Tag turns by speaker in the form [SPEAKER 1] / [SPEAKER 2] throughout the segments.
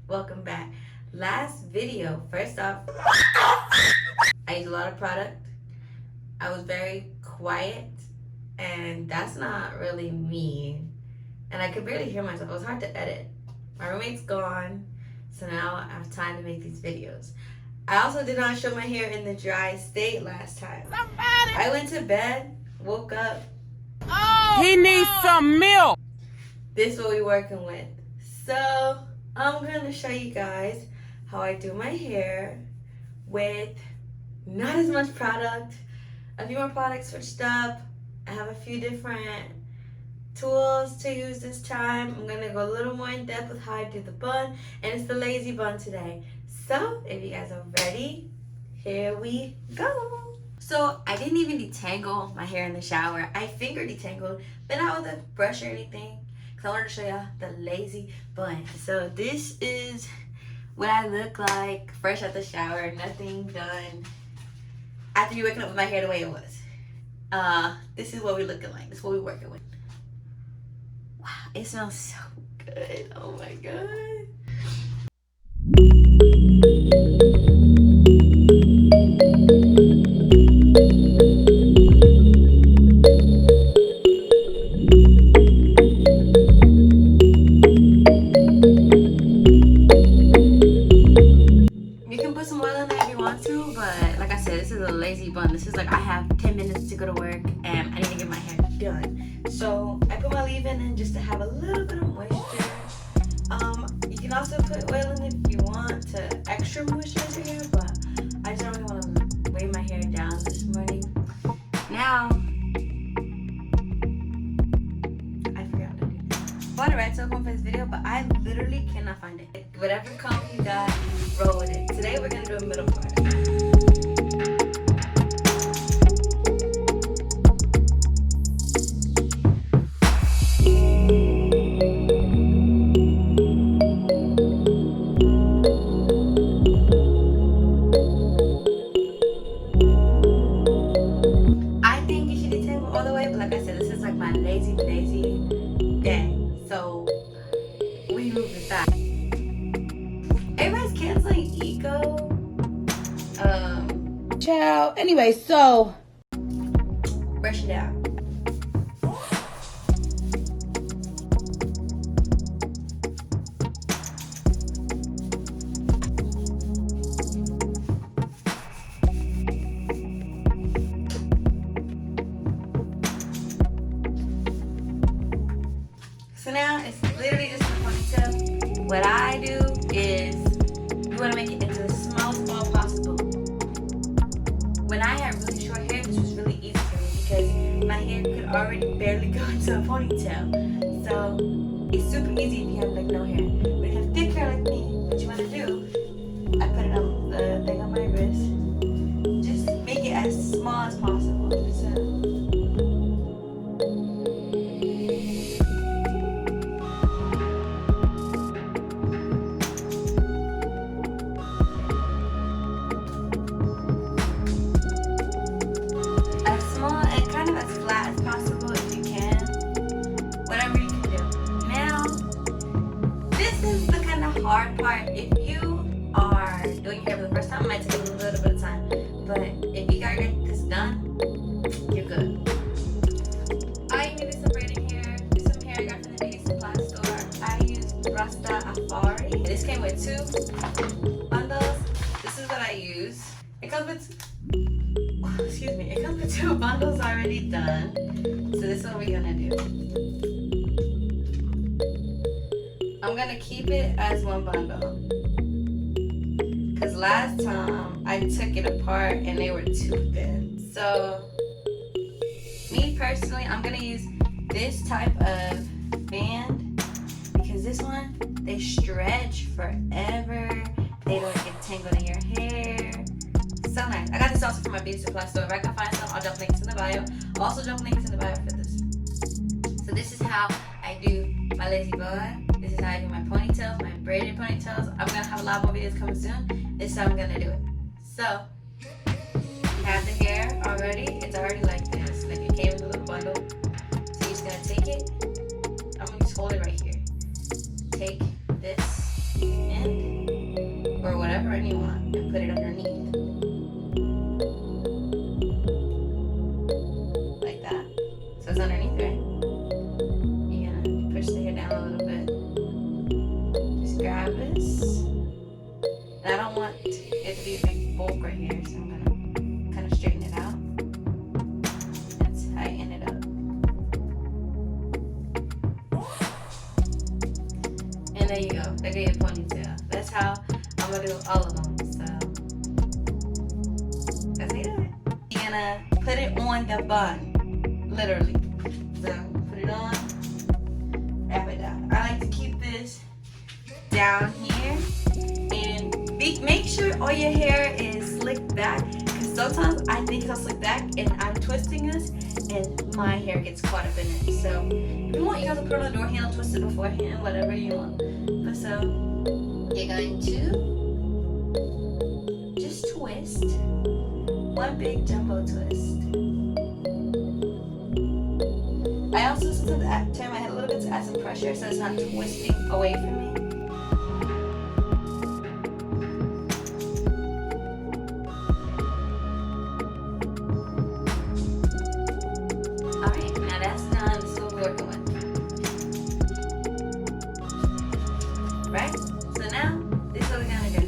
[SPEAKER 1] welcome back. Last video, first off, I used a lot of product. I was very quiet, and that's not really me. And I could barely hear myself. It was hard to edit. My roommate's gone, so now I have time to make these videos. I also did not show my hair in the dry state last time. I went to bed, woke up.
[SPEAKER 2] Oh, he needs some milk.
[SPEAKER 1] This is what we're working with. So I'm gonna show you guys how I do my hair with not as much product, a few more products switched up. I have a few different tools to use this time. I'm gonna go a little more in depth with how I do the bun, and it's the lazy bun today. So if you guys are ready, here we go. So I didn't even detangle my hair in the shower. I finger detangled, but not with a brush or anything, because I wanted to show y'all the lazy bun. So this is what I look like fresh out the shower, nothing done. After you waking up with my hair the way it was. This is what we're looking like. This is what we're working with. Wow, it smells so good. Oh my god. You can put some oil in there if you want to, but like I said, this is a lazy bun. This is like I have 10 minutes to go to work and I need to get my hair done. So I put my leave-in in just to have a little bit of moisture. You can also put oil in if you want to extra moisturize your hair, but I just don't really want to weigh my hair down this morning. Now, I forgot to do this. I bought a red soap comb for this video, but I literally cannot find it. Whatever comb you got, roll with it. Today we're gonna do a middle part. I think you should detangle all the way, but like I said, this is like my lazy day. So we move it back. Everybody's canceling eco.
[SPEAKER 2] Ciao. Anyway, so
[SPEAKER 1] Brush it out. So now it's literally just a ponytail. What I do is you want to make it into the smallest ball possible. When I had really short hair, this was really easy for me because my hair could already barely go into a ponytail. So it's super easy if you have like no hair. But if you have thick hair like me, what you want to do, I put it on the thing on my wrist. Just make it as small as possible. So, hard part, if you are doing your hair for the first time, it might take a little bit of time, but if you gotta get this done, you're good. I need some braiding hair. This is some hair I got from the beauty supply store. I used Rasta Afari. This came with 2 bundles. This is what I use. It comes with it comes with 2 bundles already done. So this is what we're gonna do. I'm gonna keep it as 1 bundle because last time I took it apart and they were too thin. So me personally, I'm gonna use this type of band because this one, they stretch forever. They don't get tangled in your hair. So nice. I got this also from my beauty supply store. If I can find some, I'll drop links in the bio. I'll also drop links in the bio for this. So this is how I do my lazy bun. This is how I do my ponytails, my braided ponytails. I'm gonna have a lot more videos coming soon. This is how I'm gonna do it. So, you have the hair already. It's already like this. Like it came in a little bundle. So you're just gonna take it. I'm gonna just hold it right here. Take this and there you go. There go your ponytail. That's how I'm gonna do all of them. So that's how you do it. You're gonna put it on the bun, literally. So put it on, wrap it down. I like to keep this down here, and make sure all your hair is slicked back. Because sometimes I think it's all slicked back, and I'm twisting this, and my hair gets caught up in it. So if you want, you guys to put it on the door handle, twist it beforehand, whatever you want. But so you're going to just twist, one big jumbo twist. I also turn my head a little bit to add some pressure so it's not twisting away from me. Alright, now that's done. This is what we're working with. Right? So now, this is what we're gonna do.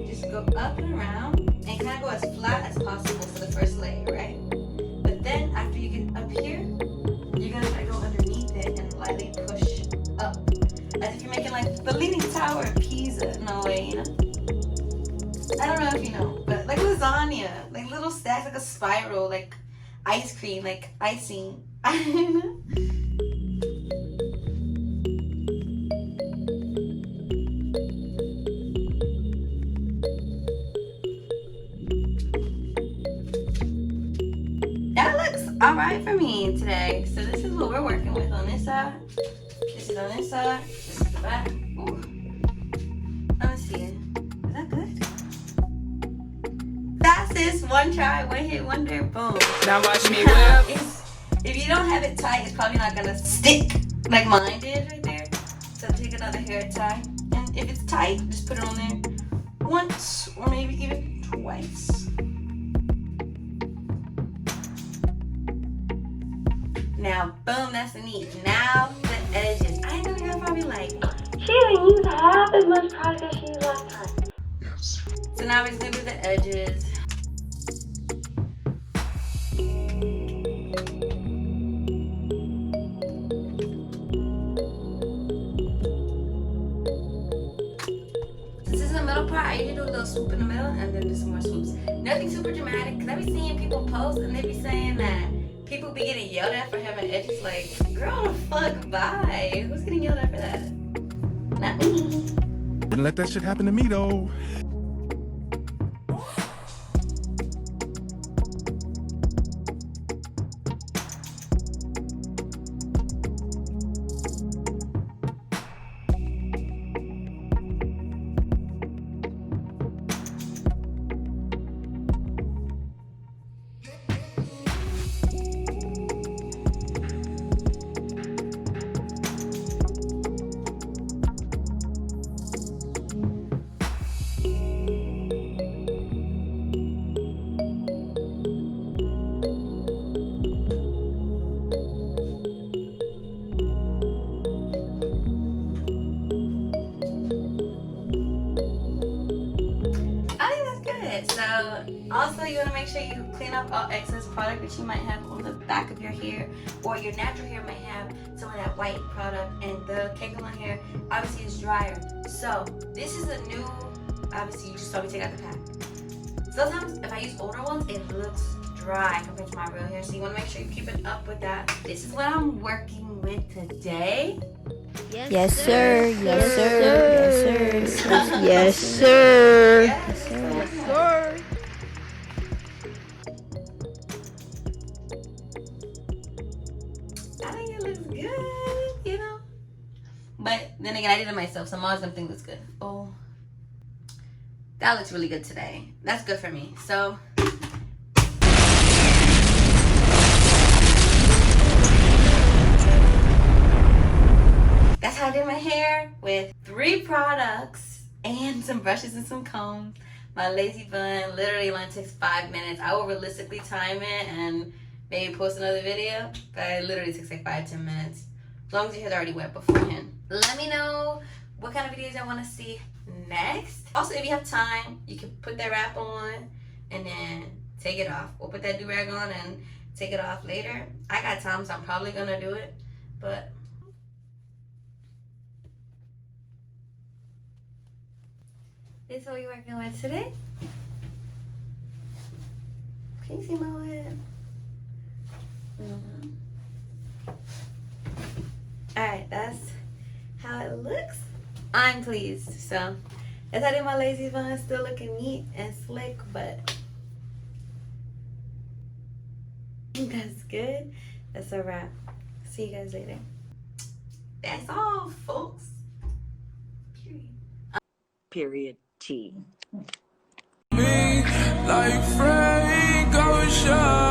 [SPEAKER 1] Just go up and around and kind of go as flat as possible for the first layer, right? But then after you get up here, you're gonna try to go underneath it and lightly push up. As if you're making like the Leaning Tower of Pisa in a way, you know? I don't know if you know, but like lasagna, like little stacks, like a spiral, like ice cream, like icing. That looks alright for me today. So this is what we're working with on this side. This is on this side. This is the back. Ooh. Let me see it. Is that good? That's this. One try, one hit wonder, boom.
[SPEAKER 2] Now watch me whip.
[SPEAKER 1] If you don't have it tight, it's probably not gonna stick like mine did right there. So take another hair tie. And if it's tight, just put it on there once or maybe even twice. Now, boom, that's the neat. Now, the edges. I know you're probably like, she didn't use half as much product as she used last time.
[SPEAKER 3] Yes.
[SPEAKER 1] So now we're just gonna do the edges. This is the middle part. I usually do a little swoop in the middle and then do some more swoops. Nothing super dramatic, because I be seeing people post and they be saying that people be getting yelled at for having edges. Like, girl, the fuck, bye. Who's getting yelled at for that? Not me.
[SPEAKER 3] Didn't let that shit happen to me though.
[SPEAKER 1] So also you want to make sure you clean up all excess product that you might have on the back of your hair, or your natural hair might have some of that white product, and the Kanekalon hair obviously is drier. So this is a new, obviously you just saw me take out the pack. Sometimes if I use older ones, it looks dry compared to my real hair, so you want to make sure you keep it up with that. This is what I'm working with today.
[SPEAKER 4] Yes, sir. Yes, sir. Yes, sir.
[SPEAKER 2] Yes, sir.
[SPEAKER 1] Yes, sir. I think it looks good, you know. But then again, I did it myself, so I'm always gonna think looks good. Oh, that looks really good today. That's good for me. So that's how I did my hair, with 3 products and some brushes and some combs. My lazy bun literally only takes 5 minutes. I will realistically time it and maybe post another video, but it literally takes like 5-10 minutes. As long as your hair's already wet beforehand. Let me know what kind of videos y'all want to see next. Also, if you have time, you can put that wrap on and then take it off. Or put that do-rag on and take it off later. I got time, so I'm probably gonna do it. But This is what we're working with today. Can you see my head? Alright, that's how it looks. I'm pleased. So, as I do my lazy bun, still looking neat and slick, but that's good. That's a wrap. See you guys later. That's all, folks.
[SPEAKER 2] Period T.
[SPEAKER 5] Me like Frank Ocean.